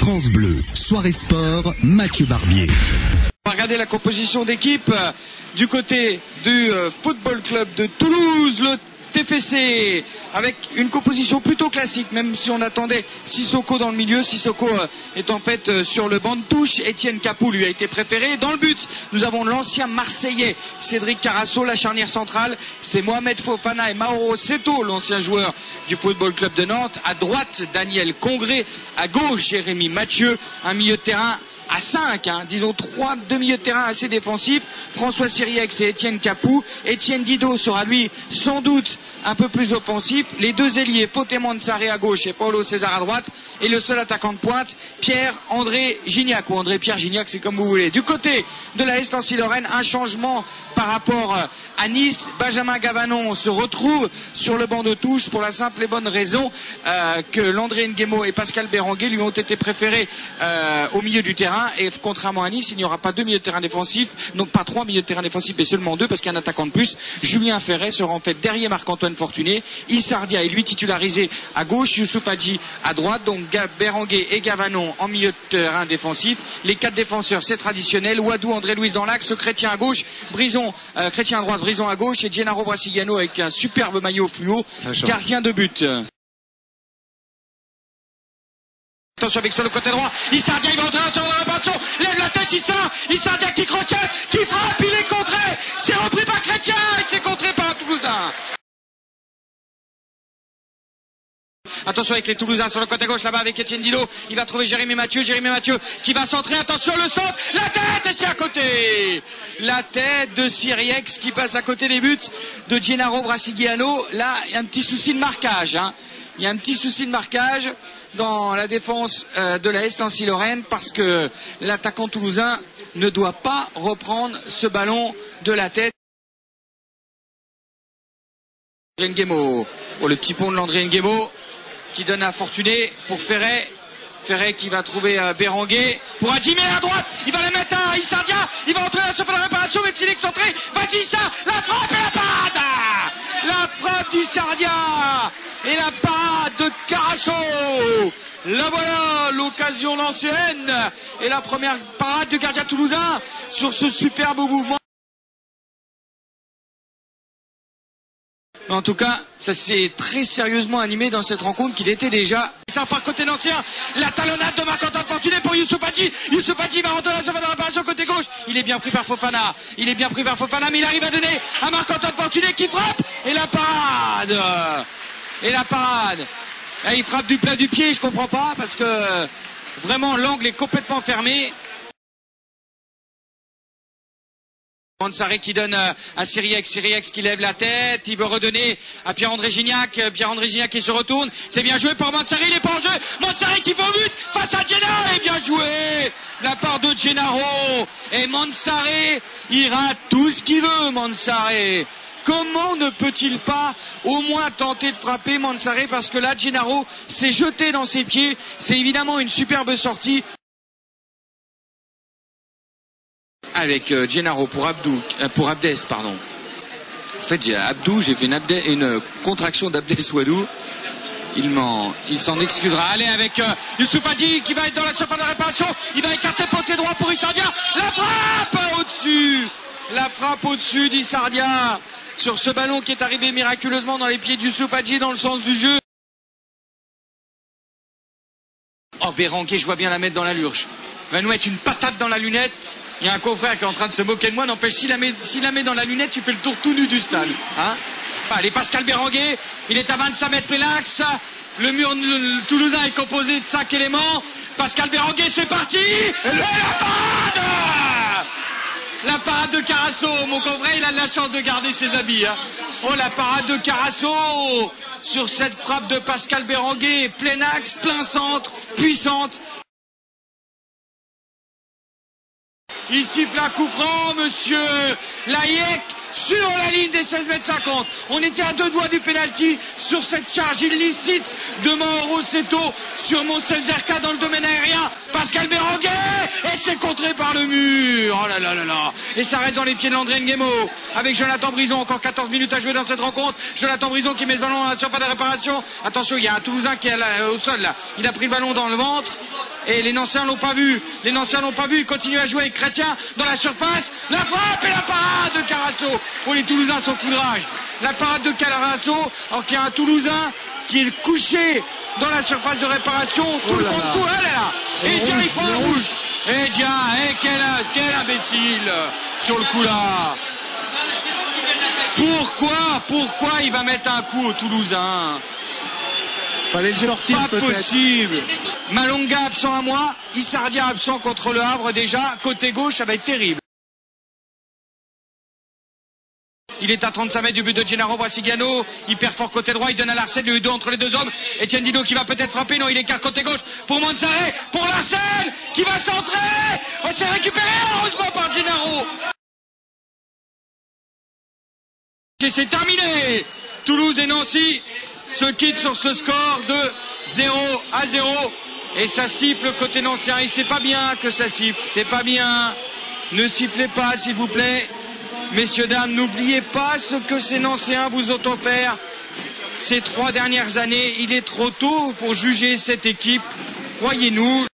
France Bleu, soirée sport, Mathieu Barbier. On va regarder la composition d'équipe du côté du Football Club de Toulouse, le TFC, avec une composition plutôt classique, même si on attendait Sissoko dans le milieu. Sissoko est en fait sur le banc de touche. Etienne Capou lui a été préféré. Dans le but, nous avons l'ancien Marseillais Cédric Carasso. La charnière centrale, c'est Mohamed Fofana et Mauro Seto, l'ancien joueur du Football Club de Nantes. À droite, Daniel Congré. À gauche, Jérémy Mathieu. Un milieu de terrain à 5, disons 2 milieux de terrain assez défensifs. François Siriex et Etienne Capou. Etienne Guido sera lui sans doute un peu plus offensif. Les deux ailiers, Foté Mansaré à gauche et Paulo César à droite. Et le seul attaquant de pointe, Pierre-André Gignac, ou André-Pierre Gignac, c'est comme vous voulez. Du côté de la Nancy-Lorraine, un changement par rapport à Nice. Benjamin Gavanon se retrouve sur le banc de touche pour la simple et bonne raison que Landry Nguemo et Pascal Béranguet lui ont été préférés au milieu du terrain. Et contrairement à Nice, il n'y aura pas 2 milieux de terrain défensifs, donc pas 3 milieux de terrain défensifs, mais seulement 2, parce qu'il y a un attaquant de plus. Julien Ferret sera en fait derrière Marc-Antoine Fortuné. Issardia est lui titularisé à gauche, Youssouf Hadji à droite, donc Béranguet et Gavanon en milieu de terrain défensif. Les 4 défenseurs, c'est traditionnel. Wadou, André-Louis dans l'axe, Chrétien à gauche, Chrétien à droite, Brison à gauche, et Gennaro Brasiliano avec un superbe maillot fluo, gardien de but. Attention avec sur le côté droit, Issardia, il va entrer sur la réparation, lève la tête, Issardia qui crochette, qui frappe, il est contré, c'est repris par Chrétien, et c'est contré par un Toulousain. Attention avec les Toulousains sur le côté gauche là-bas avec Etienne Dilo, il va trouver Jérémy Mathieu qui va centrer, attention le centre, la tête, et c'est à côté. La tête de Siriex qui passe à côté des buts de Gennaro Brasiliano. Là, il y a un petit souci de marquage, Il y a un petit souci de marquage dans la défense de la Nancy-Lorraine, parce que l'attaquant toulousain ne doit pas reprendre ce ballon de la tête. Nguemo, le petit pont de Landry Nguemo qui donne à Fortuné pour Ferret. Ferret qui va trouver Béranguet pour Hadjimé à droite, il va la mettre à Issardia, il va entrer sur la réparation, mais petit excentré, vas-y ça, la frappe et la parade, la frappe d'Issardia et la parade de Carasso. Là voilà l'occasion l'ancienne et la première parade du gardien toulousain sur ce superbe mouvement. En tout cas, ça s'est très sérieusement animé dans cette rencontre qu'il était déjà. Ça par côté l'ancien, la talonnade de Marc-Antoine Fortuné pour Youssouf Hadji. Youssouf Hadji va rentrer dans la réparation côté gauche. Il est bien pris par Fofana. Mais il arrive à donner à Marc-Antoine Fortuné qui frappe. Et la parade. Et il frappe du plat du pied, je comprends pas, parce que vraiment l'angle est complètement fermé. Mansaré qui donne à Siriex qui lève la tête, il veut redonner à Pierre-André Gignac qui se retourne, c'est bien joué par Mansaré, il est pas en jeu, Mansaré qui fait au but face à Gennaro, et bien joué de la part de Gennaro, et Mansaré, il rate tout ce qu'il veut, Mansaré. Comment ne peut-il pas au moins tenter de frapper Mansaré, parce que là Gennaro s'est jeté dans ses pieds, c'est évidemment une superbe sortie. Avec Gennaro pour Abdès, pardon. En fait, j'ai fait une contraction d'Abdès Wadou. Il s'en excusera. Allez, avec Youssouf Hadji qui va être dans la surface de réparation. Il va écarter le côté droit pour Issardia. La frappe au-dessus d'Issardia sur ce ballon qui est arrivé miraculeusement dans les pieds de Youssouf Hadji dans le sens du jeu. Oh, Béranguet, je vois bien la mettre dans la lurche. Il va nous mettre une patate dans la lunette. Il y a un confrère qui est en train de se moquer de moi, n'empêche, s'il la met dans la lunette, tu fais le tour tout nu du stade. Allez, Pascal Béranguet, il est à 25 mètres Pélax. Le mur toulousain est composé de 5 éléments. Pascal Béranguet, c'est parti. Et la parade! La parade de Carasso, mon confrère, il a de la chance de garder ses habits. Oh, la parade de Carasso sur cette frappe de Pascal Béranguet, plein axe, plein centre, puissante. Il siffle un coup franc, monsieur Layek, sur la ligne des 16 mètres 50. On était à 2 doigts du pénalty sur cette charge illicite de Mauro Seto sur Monsel Zerka dans le domaine aérien. Pascal Berenguer, et c'est contré par le mur. Oh là là là là. Et ça arrête dans les pieds de Landry Nguemo avec Jonathan Brison. Encore 14 minutes à jouer dans cette rencontre. Jonathan Brison qui met le ballon à la surface de réparation. Attention, il y a un Toulousain qui est au sol là. Il a pris le ballon dans le ventre. Et les Nancéens l'ont pas vu. Les Nancéens l'ont pas vu. Ils continuent à jouer avec Chrétien dans la surface. La frappe et la parade de Carasso. Oh, les Toulousains sont fous de rage. La parade de Carasso. Alors qu'il y a un Toulousain qui est couché dans la surface de réparation. Tout le monde, tout là. Et Dia, il prend un rouge. Et Dia, quel imbécile sur le coup là. Pourquoi il va mettre un coup au Toulousain? Fallait le sortir, pas possible. Malonga absent à moi, Issardia absent contre le Havre déjà, côté gauche ça va être terrible. Il est à 35 mètres du but de Gennaro Brasiliano, hyper fort côté droit, il donne à Larsen, le 2 entre les deux hommes, Etienne Dino qui va peut-être frapper, non il écarte côté gauche pour Manzaré, pour Larsen qui va centrer, c'est récupéré heureusement par Gennaro. Et c'est terminé. Toulouse et Nancy se quittent sur ce score de 0-0 et ça siffle côté nancien et c'est pas bien que ça siffle, c'est pas bien, ne sifflez pas s'il vous plaît, messieurs dames, n'oubliez pas ce que ces Nancéens vous ont offert ces 3 dernières années. Il est trop tôt pour juger cette équipe, croyez-nous.